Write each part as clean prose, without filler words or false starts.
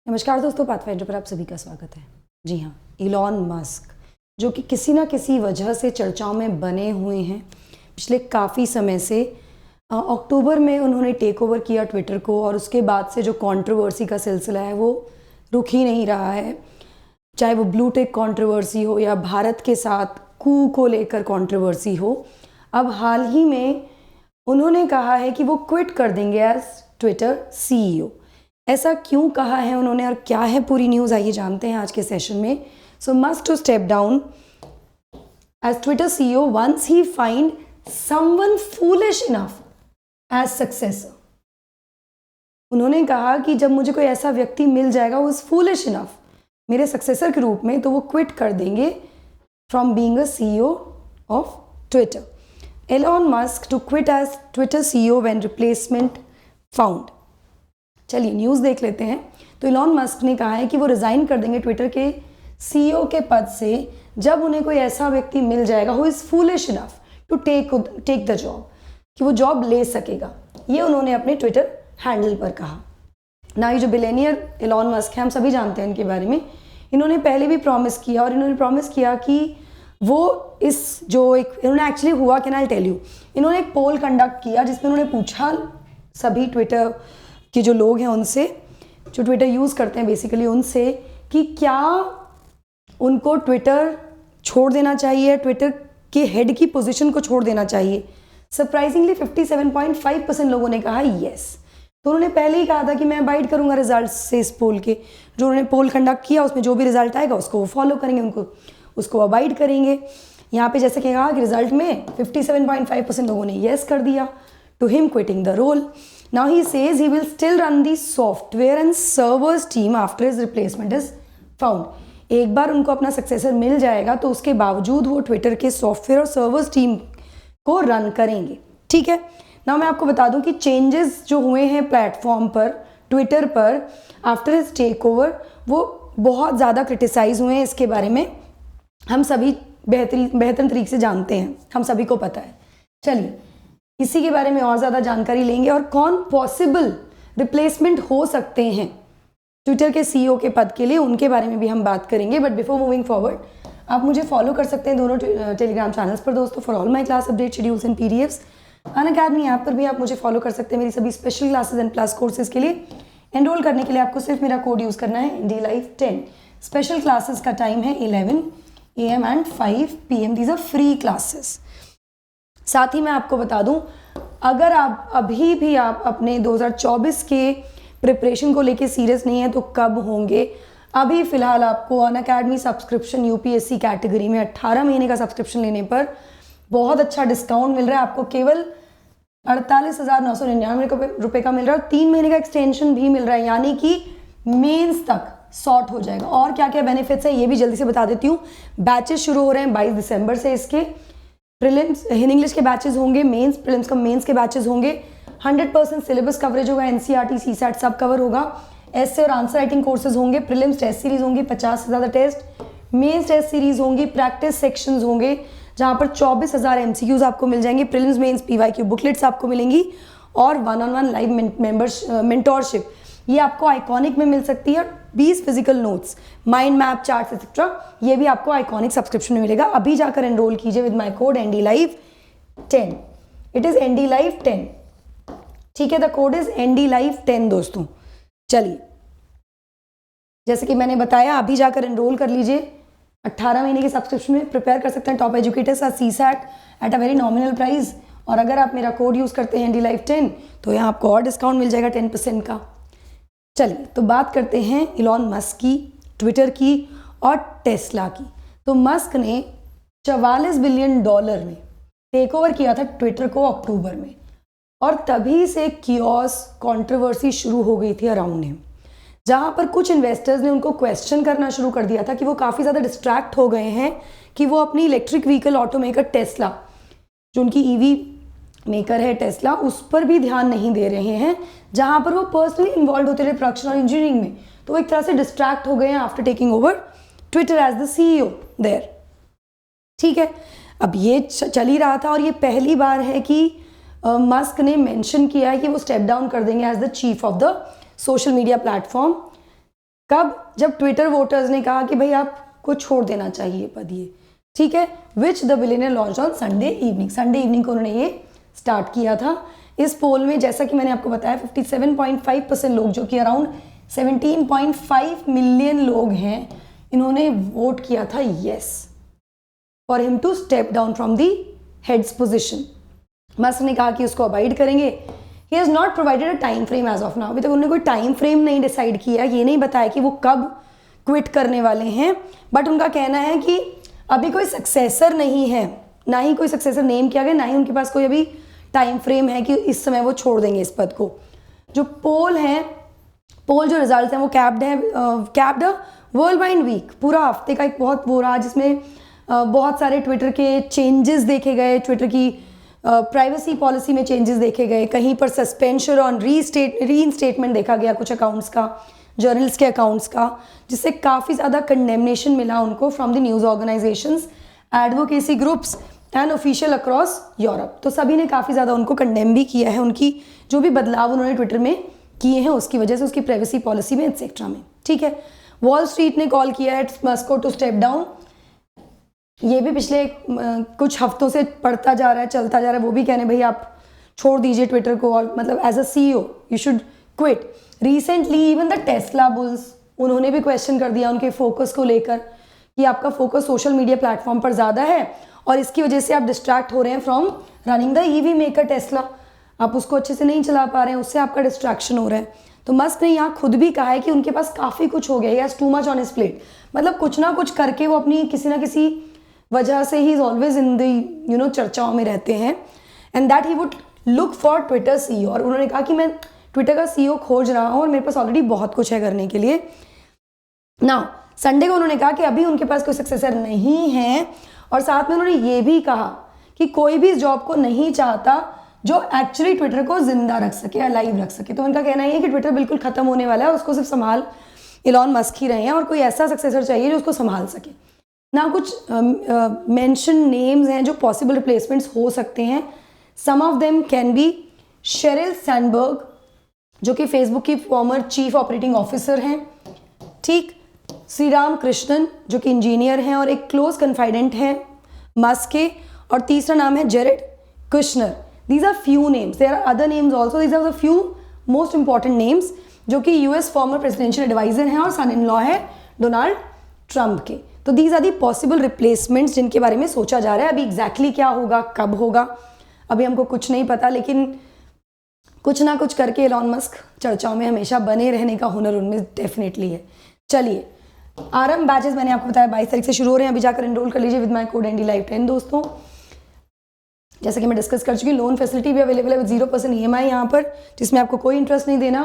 नमस्कार दोस्तों, पाथफाइंडर पर आप सभी का स्वागत है। जी हाँ, इलॉन मस्क जो कि किसी ना किसी वजह से चर्चाओं में बने हुए हैं पिछले काफ़ी समय से। अक्टूबर में उन्होंने टेक ओवर किया ट्विटर को और उसके बाद से जो कंट्रोवर्सी का सिलसिला है वो रुक ही नहीं रहा है। चाहे वो ब्लू टेक कंट्रोवर्सी हो या भारत के साथ कू को लेकर कंट्रोवर्सी हो, अब हाल ही में उन्होंने कहा है कि वो क्विट कर देंगे एज ट्विटर CEO। ऐसा क्यों कहा है उन्होंने और क्या है पूरी न्यूज़, आइए जानते हैं आज के सेशन में। So Musk to step down as Twitter CEO once he find someone foolish enough as successor. उन्होंने कहा कि जब मुझे कोई ऐसा व्यक्ति मिल जाएगा वो इज फूलिश इनफ मेरे सक्सेसर के रूप में, तो वो क्विट कर देंगे from being a CEO of Twitter. Elon Musk to quit as Twitter CEO when replacement found. चलिए न्यूज़ देख लेते हैं। तो इलॉन मस्क ने कहा है कि वो रिज़ाइन कर देंगे ट्विटर के CEO के पद से जब उन्हें कोई ऐसा व्यक्ति मिल जाएगा who is foolish enough to take the job, कि वो जॉब ले सकेगा। ये उन्होंने अपने ट्विटर हैंडल पर कहा ना। ये जो बिलियनियर इलॉन मस्क है, हम सभी जानते हैं इनके बारे में। इन्होंने पहले भी प्रॉमिस किया और इन्होंने प्रॉमिस किया कि वो इस जो एक इन्होंने एक्चुअली हुआ कैन आई टेल यू, इन्होंने एक पोल कंडक्ट किया जिसमें उन्होंने पूछा सभी ट्विटर कि जो लोग हैं उनसे, जो ट्विटर यूज़ करते हैं बेसिकली उनसे, कि क्या उनको ट्विटर छोड़ देना चाहिए, ट्विटर के हेड की पोजीशन को छोड़ देना चाहिए। सरप्राइजिंगली 57.5% लोगों ने कहा येस। तो उन्होंने पहले ही कहा था कि मैं अबाइड करूंगा रिजल्ट से। इस पोल के जो उन्होंने पोल कंडक्ट किया उसमें जो भी रिजल्ट आएगा उसको वो फॉलो करेंगे, उनको उसको अबाइड करेंगे। यहाँ पे जैसे कि कहा कि रिजल्ट में 57.5% लोगों ने येस कर दिया to him quitting the role. Now he says he will still run the software and servers team after his replacement is found. एक बार उनको अपना सक्सेसर मिल जाएगा तो उसके बावजूद वो ट्विटर के सॉफ्टवेयर और सर्वर्स टीम को रन करेंगे। ठीक है ना। मैं आपको बता दूं कि चेंजेस जो हुए हैं प्लेटफॉर्म पर, ट्विटर पर आफ्टर हिज टेक ओवर, वो बहुत ज़्यादा क्रिटिसाइज हुए हैं। इसके बारे में हम सभी बेहतर तरीके से जानते हैं, हम सभी को पता है। चलिए इसी के बारे में और ज़्यादा जानकारी लेंगे और कौन पॉसिबल रिप्लेसमेंट हो सकते हैं ट्विटर के CEO के पद के लिए, उनके बारे में भी हम बात करेंगे। बट बिफोर मूविंग फॉरवर्ड, आप मुझे फॉलो कर सकते हैं दोनों टेलीग्राम चैनल्स पर दोस्तों, for all my class update schedules and PDFs। Unacademy app पर भी आप मुझे फॉलो कर सकते हैं मेरी सभी special classes and plus courses के लिए। एनरोल करने के लिए आपको सिर्फ मेरा कोड यूज़ करना है, IndyLife10। स्पेशल क्लासेस का टाइम है 11 AM and 5 PM। These are free classes. साथ ही मैं आपको बता दूं, अगर आप अभी भी आप अपने 2024 के प्रिपरेशन को लेके सीरियस नहीं है तो कब होंगे। अभी फ़िलहाल आपको अनअकैडमी सब्सक्रिप्शन UPSC कैटेगरी में 18 महीने का सब्सक्रिप्शन लेने पर बहुत अच्छा डिस्काउंट मिल रहा है। आपको केवल 48,999 रुपये का मिल रहा है और 3 महीने का एक्सटेंशन भी मिल रहा है, यानी कि मेंस तक सॉर्ट हो जाएगा। और क्या क्या बेनिफिट्स है ये भी जल्दी से बता देती हूँ। बैचेस शुरू हो रहे हैं 22 दिसंबर से। इसके प्रीलिम्स हिंदी इंग्लिश के बैचेस होंगे, मेंस प्रीलिम्स का मेंस के बैचेस होंगे। 100% सिलेबस कवरेज होगा, NCERT CSAT सब कवर होगा। ऐसे और आंसर राइटिंग कोर्सेज होंगे, प्रीलिम्स टेस्ट सीरीज होंगी 50 से ज़्यादा टेस्ट, मेंस टेस्ट सीरीज होंगी, प्रैक्टिस सेक्शंस होंगे जहाँ पर 24,000 MCQs आपको मिल जाएंगे, प्रीलिम्स मेंस PYQ बुकलेट्स आपको मिलेंगी और 1-on-1 लाइव मेंटोरशिप ये आपको आइकॉनिक में मिल सकती है। 20 physical notes, mind map, charts etcetera, ये भी आपको आइकॉनिक सब्सक्रिप्शन में मिलेगा। अभी जाकर एनरोल कीजिए with my code NDLife10। It is NDLife10। ठीक है, द कोड इज NDLife10 दोस्तों। चलिए जैसे कि मैंने बताया, अभी जाकर एनरोल कर लीजिए। 18 महीने के सब्सक्रिप्शन में प्रिपेयर कर सकते हैं top educators CSAT at a very nominal price. और अगर आप मेरा कोड यूज़ करते हैं NDLife10 तो यहाँ आपको और डिस्काउंट मिल जाएगा 10% का। चलिए तो बात करते हैं इलॉन मस्क की, ट्विटर की और टेस्ला की। तो मस्क ने $44 बिलियन में टेक ओवर किया था ट्विटर को अक्टूबर में, और तभी से कियोस कंट्रोवर्सी शुरू हो गई थी अराउंड हिम, जहाँ पर कुछ इन्वेस्टर्स ने उनको क्वेश्चन करना शुरू कर दिया था कि वो काफ़ी ज़्यादा डिस्ट्रैक्ट हो गए हैं, कि वो अपनी इलेक्ट्रिक व्हीकल ऑटोमेकर टेस्ला, जो उनकी EV मेकर है टेस्ला, उस पर भी ध्यान नहीं दे रहे हैं, जहाँ पर वो पर्सनली इन्वॉल्व होते रहे प्रोडक्शन और इंजीनियरिंग में। तो वो एक तरह से डिस्ट्रैक्ट हो गए हैं after taking over Twitter as the CEO there. ठीक है, अब ये चल ही रहा था और ये पहली बार है कि मस्क ने मेंशन किया है कि वो स्टेप डाउन कर देंगे as the chief of the social media platform कब? जब ट्विटर वोटर्स ने कहा कि भाई आपको छोड़ देना चाहिए पद ये, ठीक है। Which the billionaire launch on Sunday evening को उन्होंने ये स्टार्ट किया था। इस पोल में जैसा कि मैंने आपको बताया 57.5% लोग, जो कि अराउंड 17.5 मिलियन लोग हैं, इन्होंने वोट किया था yes for him to step down from the head's position. Musk ने कहा कि उसको अवॉइड करेंगे। He has not provided a time frame as of now. अभी तक उन्होंने कोई टाइम फ्रेम नहीं डिसाइड किया, ये नहीं बताया कि वो कब क्विट करने वाले हैं, बट उनका कहना है कि अभी कोई सक्सेसर नहीं है, ना ही कोई सक्सेसर नेम किया गया, ना ही उनके पास कोई अभी टाइम फ्रेम है कि इस समय वो छोड़ देंगे इस पद को। जो पोल जो रिजल्ट हैं वो कैप्ड वर्ल्ड वाइड वीक, पूरा हफ्ते का एक बहुत वो रहा जिसमें बहुत सारे ट्विटर के चेंजेस देखे गए, ट्विटर की प्राइवेसी पॉलिसी में चेंजेस देखे गए, कहीं पर सस्पेंशन और रीइंस्टेटमेंट देखा गया कुछ अकाउंट्स का, जर्नल्स के अकाउंट्स का, जिससे काफ़ी ज़्यादा कंडेमनेशन मिला उनको from the news organisations, advocacy groups and official across Europe. तो सभी ने काफ़ी ज़्यादा उनको कंडेम भी किया है, उनकी जो भी बदलाव उन्होंने ट्विटर में किए हैं उसकी वजह से, उसकी प्राइवेसी पॉलिसी में एक्सेट्रा में, ठीक है। वॉल स्ट्रीट ने कॉल किया है मस्क को टू स्टेप डाउन। ये भी पिछले कुछ हफ्तों से पढ़ता जा रहा है, चलता जा रहा है। वो भी कहने भाई आप छोड़ दीजिए ट्विटर को, और मतलब as a CEO you should quit. Recently even the Tesla bulls, उन्होंने भी क्वेश्चन कर दिया उनके फोकस को लेकर कि आपका फोकस सोशल मीडिया प्लेटफॉर्म पर ज़्यादा है और इसकी वजह से आप डिस्ट्रैक्ट हो रहे हैं from running the EV maker Tesla. आप उसको अच्छे से नहीं चला पा रहे हैं, उससे आपका डिस्ट्रैक्शन हो रहा है। तो मस्क ने यहाँ खुद भी कहा है कि उनके पास काफ़ी कुछ हो गया, has too much on his plate. मतलब कुछ ना कुछ करके वो अपनी किसी ना किसी वजह से he is always in the चर्चाओं में रहते हैं, and that he would look for Twitter CEO। और उन्होंने कहा कि मैं ट्विटर का CEO खोज रहा हूँ और मेरे पास ऑलरेडी बहुत कुछ है करने के लिए। नाउ संडे को उन्होंने कहा कि अभी उनके पास कोई सक्सेसर नहीं है, और साथ में उन्होंने ये भी कहा कि कोई भी इस जॉब को नहीं चाहता जो एक्चुअली ट्विटर को जिंदा रख सके या लाइव रख सके। तो उनका कहना है कि ट्विटर बिल्कुल खत्म होने वाला है, उसको सिर्फ संभाल इलॉन मस्क ही रहे हैं और कोई ऐसा सक्सेसर चाहिए जो उसको संभाल सके। ना कुछ मेंशन नेम्स हैं जो पॉसिबल रिप्लेसमेंट्स हो सकते हैं। Some of them can be Sheryl Sandberg, जो कि फेसबुक की फॉर्मर चीफ ऑपरेटिंग ऑफिसर हैं, ठीक। श्रीराम कृष्णन, जो कि इंजीनियर हैं और एक क्लोज कन्फाइडेंट हैं मस्क के, और तीसरा नाम है Jared Kushner. These are few names. There are other names also. These are the few most important names जो कि US फॉर्मर प्रेसिडेंशियल एडवाइजर हैं और सन इन लॉ है डोनाल्ड ट्रंप के। तो these are the possible replacements जिनके बारे में सोचा जा रहा है। अभी exactly क्या होगा, कब होगा, अभी हमको कुछ नहीं पता, लेकिन कुछ ना कुछ करके एलॉन मस्क चर्चाओं में हमेशा बने रहने का हुनर उनमें डेफिनेटली है। चलिए, आरंभ बैचेस मैंने आपको बताया 22 तारीख से शुरू हो रहे हैं, अभी जाकर एनरोल कर लीजिए विद माई कोड NDLive10। दोस्तों, जैसा कि मैं डिस्कस कर चुकी, लोन फैसिलिटी भी अवेलेबल है विद 0% EMI यहाँ पर, जिसमें आपको कोई इंटरेस्ट नहीं देना।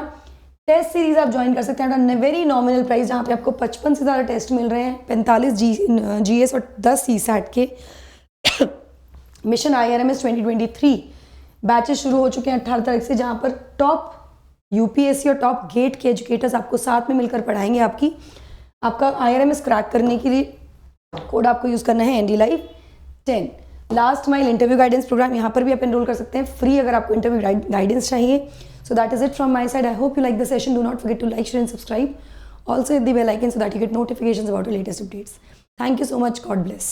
टेस्ट सीरीज आप ज्वाइन कर सकते हैं वेरी नॉमिनल प्राइस, जहाँ पे आपको 55 से ज़्यादा टेस्ट मिल रहे हैं, 45 GS और 10 CSAT के। मिशन IRMS 2023 बैचेस शुरू हो चुके हैं 18 तारीख से, जहाँ पर टॉप UPSC और टॉप गेट के एजुकेटर्स आपको साथ में मिलकर पढ़ाएंगे। आपका IRMS क्रैक करने के लिए कोड आपको यूज़ करना है NDLive10। Last mile interview guidance program, यहाँ पर भी आप एनरोल कर सकते हैं फ्री अगर आपको इंटरव्यू गाइडेंस चाहिए। So that is it from my side. I hope you like the session. Do not forget to like, share and subscribe. Also hit the bell icon so that you get notifications about the latest updates. Thank you so much. God bless.